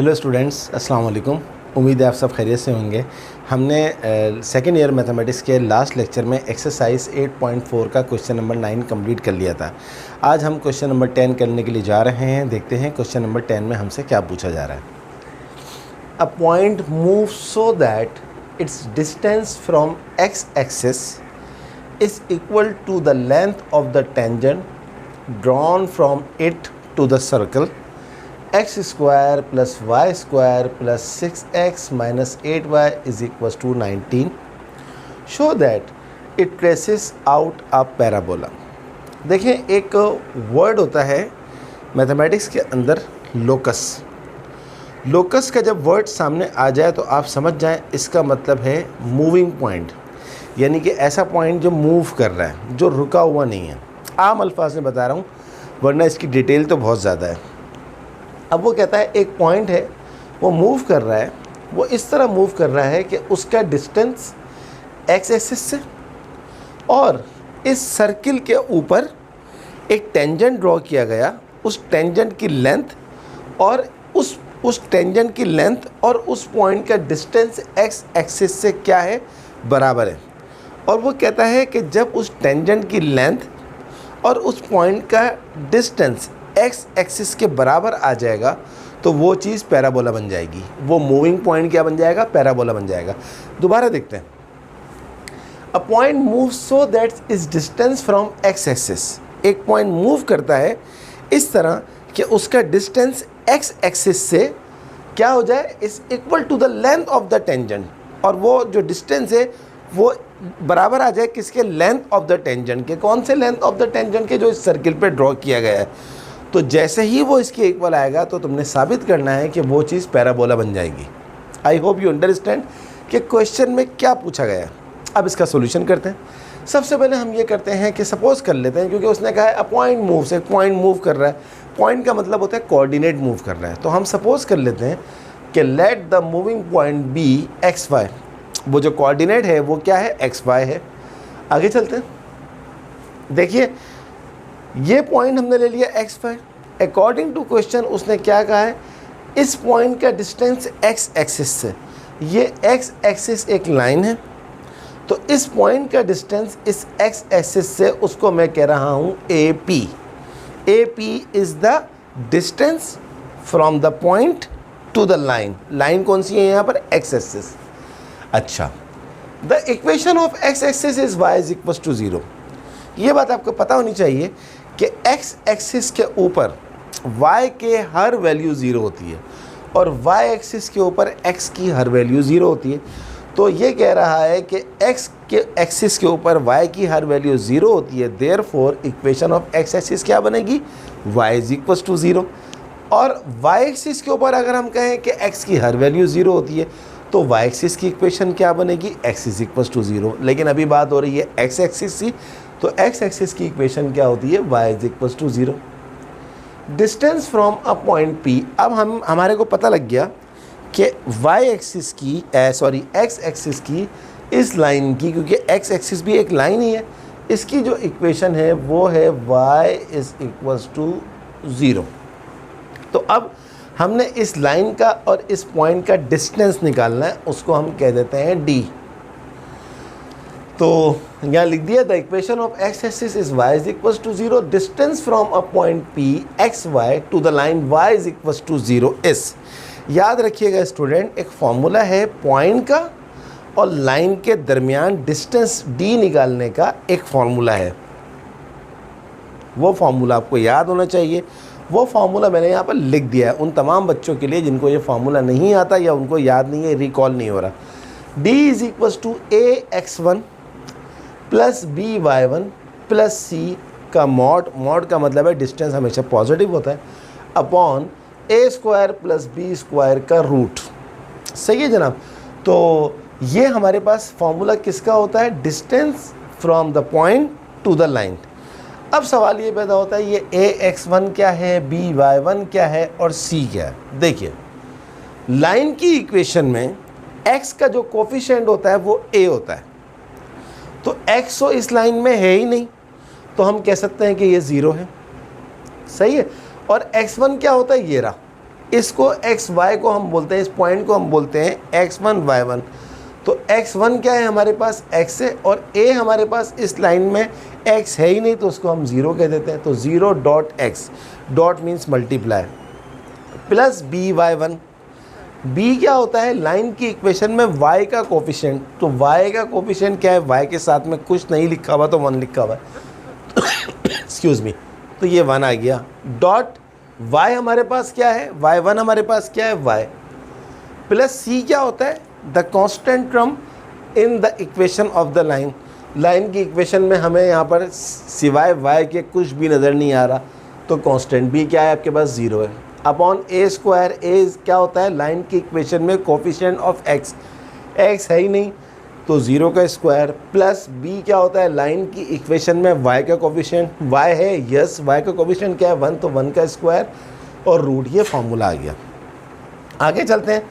Hello students, अस्सलाम वालेकुम। उम्मीद है आप सब खैरियत से होंगे। हमने सेकेंड ईयर मैथमेटिक्स के लास्ट लेक्चर में एक्सरसाइज 8.4 का क्वेश्चन नंबर 9 कंप्लीट कर लिया था। आज हम क्वेश्चन नंबर 10 करने के लिए जा रहे हैं। देखते हैं क्वेश्चन नंबर 10 में हमसे क्या पूछा जा रहा है। A point move so that its distance from x axis is equal to the length of the tangent drawn from it to the circle x square plus y square plus 6x minus 8y is equals to 19. Show that it traces out a parabola. देखें, एक word होता है mathematics के अंदर locus. Locus का जब word सामने आ जाए तो आप समझ जाएं इसका मतलब है मूविंग पॉइंट, यानी कि ऐसा पॉइंट जो मूव कर रहा है, जो रुका हुआ नहीं है। आम अल्फाज में बता रहा हूँ, वरना इसकी डिटेल तो बहुत ज़्यादा है। अब वो कहता है एक पॉइंट है, वो मूव कर रहा है, वो इस तरह मूव कर रहा है कि उसका डिस्टेंस एक्स एक्सिस से और इस सर्किल के ऊपर एक टेंजेंट ड्रॉ किया गया, उस टेंजेंट की लेंथ और उस टेंजेंट की लेंथ और उस पॉइंट का डिस्टेंस एक्स एक्सिस से क्या है, बराबर है। और वो कहता है कि जब उस टेंजेंट की लेंथ और उस पॉइंट का डिस्टेंस एक्स एक्सिस के बराबर आ जाएगा तो वो चीज़ पैराबोला बन जाएगी। वो मूविंग पॉइंट क्या बन जाएगा, पैराबोला बन जाएगा। दोबारा देखते हैं। अ point move so that is distance from x axis. एक पॉइंट मूव करता है इस तरह कि उसका डिस्टेंस एक्स एक्सिस से क्या हो जाए, is equal to the length of the tangent, और वो जो डिस्टेंस है वो बराबर आ जाए किसके, लेंथ ऑफ द टेंजेंट के। कौन से लेंथ ऑफ द टेंजेंट के, जो इस सर्किल पे ड्रॉ किया गया है। तो जैसे ही वो इसके इक्वल आएगा तो तुमने साबित करना है कि वो चीज़ पैराबोला बन जाएगी। आई होप यू अंडरस्टैंड कि क्वेश्चन में क्या पूछा गया है। अब इसका सॉल्यूशन करते हैं। सबसे पहले हम ये करते हैं कि सपोज कर लेते हैं, क्योंकि उसने कहा है अ पॉइंट मूव्स, एक पॉइंट मूव कर रहा है। पॉइंट का मतलब होता है कोऑर्डिनेट मूव कर रहा है। तो हम सपोज कर लेते हैं कि let the moving point be x y. वो जो कोऑर्डिनेट है वो क्या है, एक्स वाई है। आगे चलते हैं। देखिए, ये पॉइंट हमने ले लिया x y. According to question उसने क्या कहा है, इस पॉइंट का डिस्टेंस एक्स एक्सिस से, ये एक्स एक्सिस एक लाइन है, तो इस पॉइंट का डिस्टेंस इस एक्स एक्सिस से उसको मैं कह रहा हूँ A P. A P is the distance from the point to the line. Line कौन सी है यहाँ पर, एक्स एक्सिस। अच्छा, the equation of x axis is y is equal to 0। ये बात आपको पता होनी चाहिए कि एक्स एक्सिस के ऊपर y के हर वैल्यू 0 होती है और y एक्सिस के ऊपर x की हर वैल्यू 0 होती है। तो ये कह रहा है कि x के एक्सिस के ऊपर y की हर वैल्यू 0 होती है। Therefore equation of x axis क्या बनेगी, y इज इक्वल टू 0। और y एक्सिस के ऊपर अगर हम कहें कि x की हर वैल्यू 0 होती है तो y एक्सिस की इक्वेशन क्या बनेगी, x इज इक्वल टू 0। लेकिन अभी बात हो रही है x एक्सिस की, तो x एक्सिस की इक्वेशन क्या होती है, y is equal to 0। Distance from a point P। अब हमारे को पता लग गया कि y एक्सिस की x एक्सिस की इस लाइन की, क्योंकि x एक्सिस भी एक लाइन ही है, इसकी जो इक्वेशन है वो है y इज इक्वल टू 0। तो अब हमने इस लाइन का और इस पॉइंट का डिस्टेंस निकालना है, उसको हम कह देते हैं d। तो यहाँ लिख दिया, the equation of x axis is y is equal to 0। Distance from a point P x y to the line y is equal to 0 is. याद रखिएगा स्टूडेंट, एक फॉर्मूला है पॉइंट का और लाइन के दरमियान डिस्टेंस d निकालने का, एक फॉर्मूला है। वो फॉर्मूला आपको याद होना चाहिए। वो फार्मूला मैंने यहाँ पर लिख दिया है उन तमाम बच्चों के लिए जिनको ये फार्मूला नहीं आता या उनको याद नहीं है, रिकॉल नहीं हो रहा। d is equal to a x one plus b y one plus c का मॉड, मॉड का मतलब है डिस्टेंस हमेशा पॉजिटिव होता है, अपॉन ए स्क्वायर प्लस बी स्क्वायर का रूट। सही है जनाब। तो ये हमारे पास फॉर्मूला किसका होता है, distance from the point to the line. अब सवाल ये पैदा होता है, ये ए एक्स वन क्या है, बी वाई वन क्या है और सी क्या है। देखिए, लाइन की इक्वेशन में x का जो कोफिशिएंट होता है वो a होता है, तो x तो इस लाइन में है ही नहीं, तो हम कह सकते हैं कि ये 0 है। सही है। और x1 क्या होता है, ये रहा, इसको एक्स वाई को हम बोलते हैं, इस पॉइंट को हम बोलते हैं x1 y1। तो x1 क्या है हमारे पास, x है, और a हमारे पास इस लाइन में x है ही नहीं, तो उसको हम 0 कह देते हैं। तो 0 dot x, dot means multiply, plus by1। b क्या होता है, लाइन की इक्वेशन में y का कोफिशिएंट। तो y का कोफिशिएंट क्या है, y के साथ में कुछ नहीं लिखा हुआ तो 1 लिखा हुआ है एक्सक्यूज़ मी, तो ये 1 आ गया। डॉट y हमारे पास क्या है, y1 हमारे पास क्या है, y, प्लस c क्या होता है, the constant term in the equation of the line. Line की इक्वेशन में हमें यहाँ पर सिवाय y के कुछ भी नज़र नहीं आ रहा, तो कांस्टेंट b क्या है आपके पास, 0 है, अपॉन a स्क्वायर। a क्या होता है, लाइन की इक्वेशन में कोफिशिएंट ऑफ x, x है ही नहीं तो 0 का स्क्वायर, प्लस b क्या होता है, लाइन की इक्वेशन में y का कोफिशिएंट, y है, यस, y का कोफिशिएंट क्या है, 1, तो 1 का स्क्वायर और रूट, ये फॉर्मूला आ गया। आगे चलते हैं,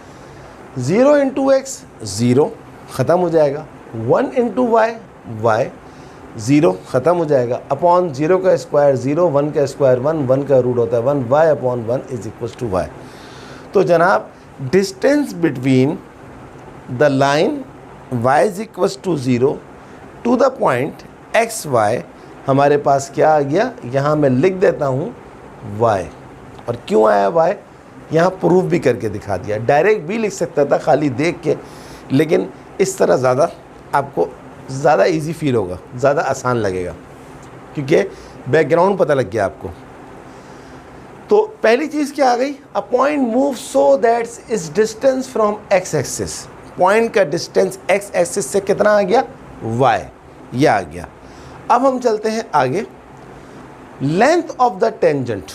0 इंटू एक्स 0 ख़त्म हो जाएगा, 1 इंटू वाई वाई 0 ख़त्म हो जाएगा, अपॉन 0 का स्क्वायर 0, 1 का स्क्वायर 1, 1 का रूट होता है 1, y upon 1 is equal to y. तो जनाब distance between the line y is equal to 0 to the point x y हमारे पास क्या आ गया, यहाँ मैं लिख देता हूँ y। और क्यों आया y, यहाँ प्रूफ भी करके दिखा दिया। डायरेक्ट भी लिख सकता था खाली देख के, लेकिन इस तरह ज़्यादा आपको ज़्यादा इजी फील होगा, ज़्यादा आसान लगेगा, क्योंकि बैकग्राउंड पता लग गया आपको। तो पहली चीज़ क्या आ गई, अ point move so that is distance from x axis. Point का डिस्टेंस एक्स एक्सिस से कितना आ गया, y, ये आ गया। अब हम चलते हैं आगे, length of the tangent.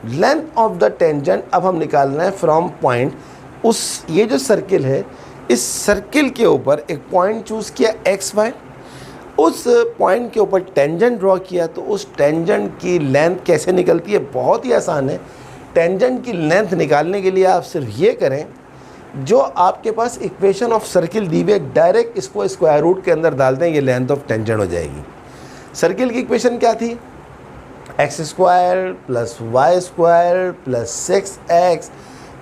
Length of the tangent अब हम निकालना है फ्रॉम पॉइंट, उस ये जो सर्किल है, इस सर्किल के ऊपर एक पॉइंट चूज़ किया एक्स वाई, उस पॉइंट के ऊपर टेंजेंट ड्रॉ किया, तो उस टेंजेंट की लेंथ कैसे निकलती है, बहुत ही आसान है। टेंजेंट की लेंथ निकालने के लिए आप सिर्फ ये करें, जो आपके पास इक्वेशन ऑफ सर्किल दी हुई है, डायरेक्ट इसको स्क्वायर रूट के अंदर डाल दें, ये लेंथ ऑफ टेंजेंट हो जाएगी। सर्किल की इक्वेशन क्या थी, x square plus y square plus 6x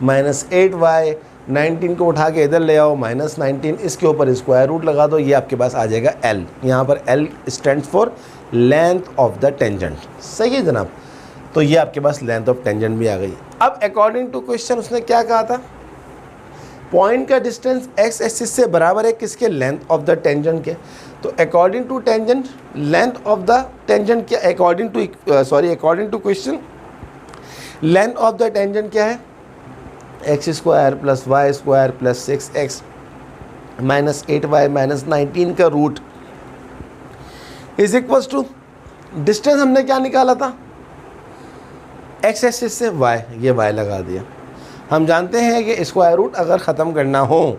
minus 8y, 19 को उठा के इधर ले आओ, माइनस 19, इसके ऊपर स्क्वायर रूट लगा दो, ये आपके पास आ जाएगा l। यहाँ पर l stands for length of the tangent. सही है जनाब, तो ये आपके पास लेंथ ऑफ टेंजेंट भी आ गई। अब अकॉर्डिंग टू क्वेश्चन उसने क्या कहा था, पॉइंट का डिस्टेंस एक्स एक्सिस से बराबर है किसके, लेंथ ऑफ द टेंजेंट के। तो according to tangent, length of the tangent क्या, according to question length of the tangent क्या है, x square plus y square plus 6x minus 8y minus 19 का root is equals to, distance हमने क्या निकाला था, एक्स एक्सिस से y, ये y लगा दिया। हम जानते हैं कि स्क्वायर रूट अगर ख़त्म करना हो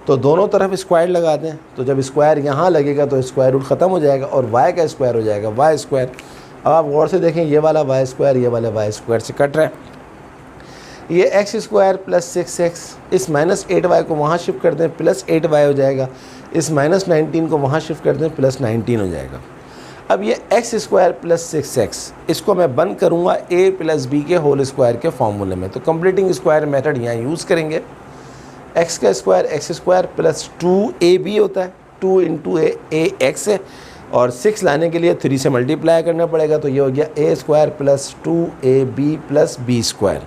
तो दोनों तरफ स्क्वायर लगा दें, तो जब स्क्वायर यहाँ लगेगा तो स्क्वायर रूट ख़त्म हो जाएगा और y का स्क्वायर हो जाएगा y स्क्वायर। अब आप गौर से देखें, ये वाला y स्क्वायर ये वाला y स्क्वायर से कट रहा है, ये एक्स स्क्वायर प्लस 6x, इस माइनस 8y को वहाँ शिफ्ट कर दें प्लस 8y हो जाएगा, इस माइनस 19 को वहाँ शिफ्ट कर दें प्लस 19 हो जाएगा। अब ये एक्स स्क्वायर प्लस 6x, इसको मैं बंद करूँगा a प्लस बी के होल स्क्वायर के फॉर्मूले में, तो कंप्लीटिंग स्क्वायर मेथड यहाँ यूज़ करेंगे। एक्स का square x square plus 2ab होता है, 2 इंटू ए एक्स है, और 6 लाने के लिए 3 से मल्टीप्लाई करना पड़ेगा, तो ये हो गया a square plus 2ab plus b square.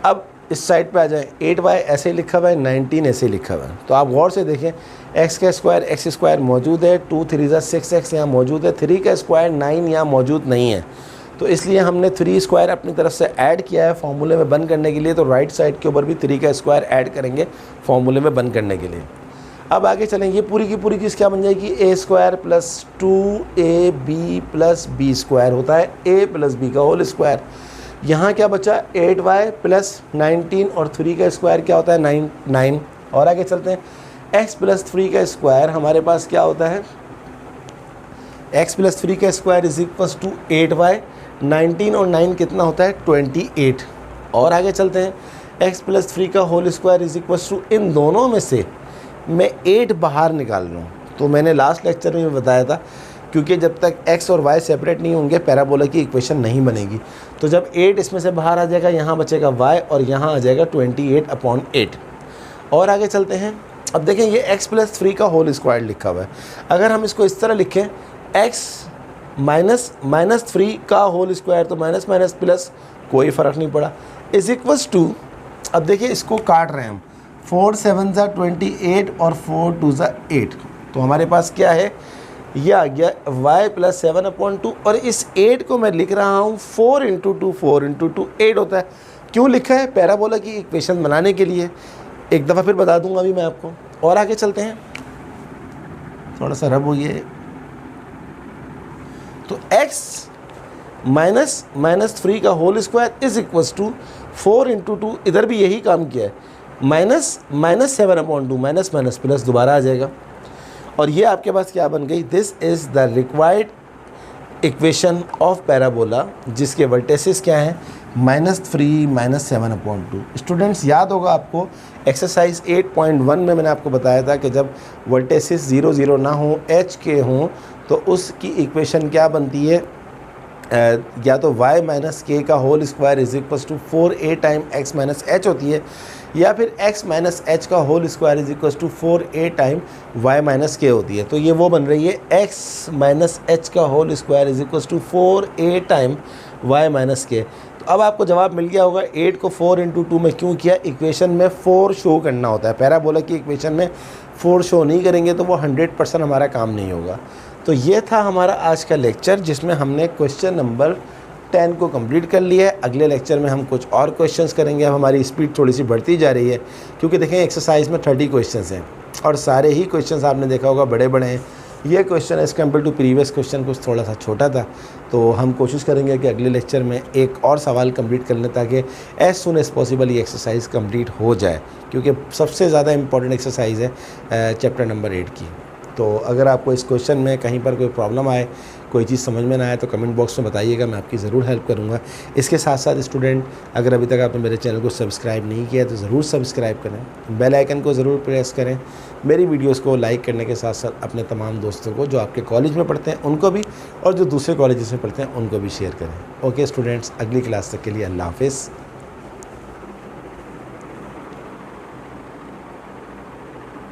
अब इस साइड पे आ जाए, 8y ऐसे लिखा हुआ है, 19 ऐसे लिखा हुआ है, तो आप गौर से देखें, x का स्क्वायर एक्स स्क्वायर मौजूद है, 2 3 6x यहाँ मौजूद है, 3 का स्क्वायर 9 यहाँ मौजूद नहीं है, तो इसलिए हमने 3 स्क्वायर अपनी तरफ से ऐड किया है फॉर्मूले में बंद करने के लिए, तो राइट साइड के ऊपर भी 3 का स्क्वायर ऐड करेंगे फॉर्मूले में बंद करने के लिए। अब आगे चलें, ये पूरी की पूरी चीज़ क्या बन जाएगी, a square plus 2ab plus b square होता है a प्लस बी का होल स्क्वायर। यहाँ क्या बचा, 8y प्लस 19 और 3 का स्क्वायर क्या होता है, 9। और आगे चलते हैं, x प्लस 3 का स्क्वायर हमारे पास क्या होता है, x प्लस 3 का square is equal to 8y, 19 और 9 कितना होता है, 28। और आगे चलते हैं, x प्लस 3 का whole square is equal to, इन दोनों में से मैं 8 बाहर निकाल लूँ, तो मैंने लास्ट लेक्चर में बताया था क्योंकि जब तक x और y सेपरेट नहीं होंगे पैराबोला की इक्वेशन नहीं बनेगी। तो जब 8 इसमें से बाहर आ जाएगा, यहाँ बचेगा y और यहाँ आ जाएगा 28/8। और आगे चलते हैं। अब देखें ये x + 3 का होल स्क्वायर लिखा हुआ है। अगर हम इसको इस तरह लिखें x - 3 का होल स्क्वायर, तो माइनस माइनस प्लस कोई फ़र्क नहीं पड़ा, इज इक्वल्स टू, अब देखिए इसको काट रहे हैं हम, 4 7 ज़ा 28 और 4 2 ज़ा 8। तो हमारे पास क्या है, ये आ गया y + 7/2 और इस 8 को मैं लिख रहा हूँ 4 × 2 4 × 2 8 होता है। क्यों लिखा है? पैराबोला की इक्वेशन बनाने के लिए। एक दफ़ा फिर बता दूंगा अभी मैं आपको। और आगे चलते हैं, थोड़ा सा रब हो ये। तो x - 3 का whole square is equals to 4 × 2, इधर भी यही काम किया है, -7/2, माइनस माइनस प्लस दोबारा आ जाएगा। और ये आपके पास क्या बन गई, this is the required equation of parabola, जिसके वर्टेसिस क्या हैं, -3 - 7/2। स्टूडेंट्स याद होगा आपको एक्सरसाइज 8.1 में मैंने आपको बताया था कि जब वर्टेसिस 0 0 ना हो, h के हों, तो उसकी इक्वेशन क्या बनती है, या तो y - k का whole square is equals to 4a time x - h होती है, या फिर x - h का whole square is equals to 4a time y - k होती है। तो ये वो बन रही है x - h का whole square is equals to 4a time y - k। तो अब आपको जवाब मिल गया होगा। 8 को 4 × 2 में क्यों किया, इक्वेशन में 4 शो करना होता है। पैराबोला की इक्वेशन में 4 शो नहीं करेंगे तो वो 100% हमारा काम नहीं होगा। तो ये था हमारा आज का लेक्चर, जिसमें हमने क्वेश्चन नंबर 10 को कंप्लीट कर लिया है। अगले लेक्चर में हम कुछ और क्वेश्चंस करेंगे। अब हमारी स्पीड थोड़ी सी बढ़ती जा रही है, क्योंकि देखें एक्सरसाइज में 30 क्वेश्चंस हैं और सारे ही क्वेश्चंस आपने देखा होगा बड़े बड़े हैं। ये question as compare to previous question कुछ थोड़ा सा छोटा था। तो हम कोशिश करेंगे कि अगले लेक्चर में एक और सवाल कंप्लीट कर लें, ताकि एज़ सुन एज़ पॉसिबल ये एक्सरसाइज कंप्लीट हो जाए, क्योंकि सबसे ज़्यादा इंपॉर्टेंट एक्सरसाइज है चैप्टर नंबर 8 की। तो अगर आपको इस क्वेश्चन में कहीं पर कोई प्रॉब्लम आए, कोई चीज़ समझ में ना आए, तो कमेंट बॉक्स में बताइएगा, मैं आपकी ज़रूर हेल्प करूँगा। इसके साथ साथ स्टूडेंट, अगर अभी तक आपने मेरे चैनल को सब्सक्राइब नहीं किया तो ज़रूर सब्सक्राइब करें, बेल आइकन को ज़रूर प्रेस करें, मेरी वीडियोस को लाइक करने के साथ साथ अपने तमाम दोस्तों को जो आपके कॉलेज में पढ़ते हैं उनको भी, और जो दूसरे कॉलेज में पढ़ते हैं उनको भी शेयर करें। ओके स्टूडेंट्स, अगली क्लास तक के लिए अल्लाह हाफ़िज़।